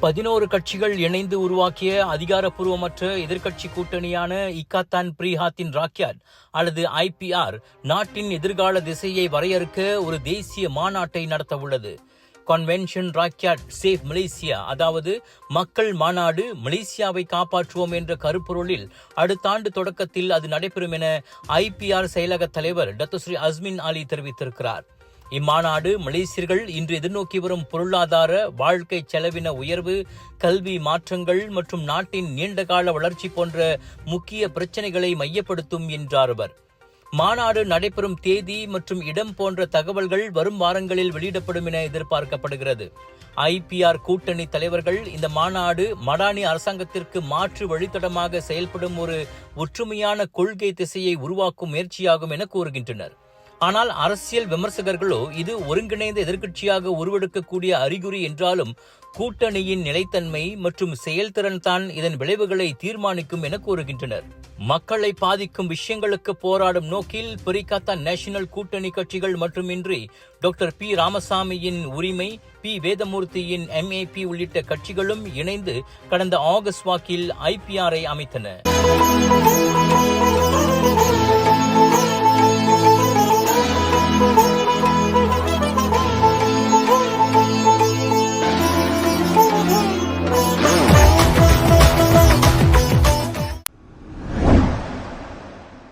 11 கட்சிகள் இணைந்து உருவாக்கிய அதிகாரப்பூர்வமற்ற எதிர்க்கட்சி கூட்டணியான இக்காத்தான் பிரிஹாத்தின் ராக்யாட் அல்லது IPR நாட்டின் எதிர்கால திசையை வரையறுக்க ஒரு தேசிய மாநாட்டை நடத்தவுள்ளது. கன்வென்ஷன் ராக்யாட் சேவ் மலேசியா, அதாவது மக்கள் மாநாடு மலேசியாவை காப்பாற்றுவோம் என்ற கருப்பொருளில் அடுத்த ஆண்டு தொடக்கத்தில் அது நடைபெறும் என IPR செயலக தலைவர் டத்துஸ்ரீ அஸ்மின் அலி தெரிவித்திருக்கிறார். இம்மாநாடு மலேசியர்கள் இன்று எதிர்நோக்கி வரும் பொருளாதார வாழ்க்கை செலவின உயர்வு, கல்வி மாற்றங்கள் மற்றும் நாட்டின் நீண்டகால வளர்ச்சி போன்ற முக்கிய பிரச்சனைகளை மையப்படுத்தும் என்றார் அவர். மாநாடு நடைபெறும் தேதி மற்றும் இடம் போன்ற தகவல்கள் வரும் வாரங்களில் வெளியிடப்படும் என எதிர்பார்க்கப்படுகிறது. IPR கூட்டணி தலைவர்கள் இந்த மாநாடு மடானி அரசாங்கத்திற்கு மாற்று வழித்தடமாக செயல்படும் ஒரு ஒற்றுமையான கொள்கை திசையை உருவாக்கும் முயற்சியாகும் என கூறுகின்றனர். ஆனால் அரசியல் விமர்சகர்களோ இது ஒருங்கிணைந்த எதிர்க்கட்சியாக உருவெடுக்கக்கூடிய அறிகுறி என்றாலும் கூட்டணியின் நிலைத்தன்மை மற்றும் செயல்திறன் தான் இதன் விளைவுகளை தீர்மானிக்கும் என கூறுகின்றனர். மக்களை பாதிக்கும் விஷயங்களுக்கு போராடும் நோக்கில் பெரிகாத்தான் நேஷனல் கூட்டணி கட்சிகள் மட்டுமின்றி டாக்டர் P. ராமசாமியின் உரிமை, P. வேதமூர்த்தியின் MAP உள்ளிட்ட கட்சிகளும் இணைந்து கடந்த ஆகஸ்ட் வாக்கில் IPR-ஐ அமைத்தன.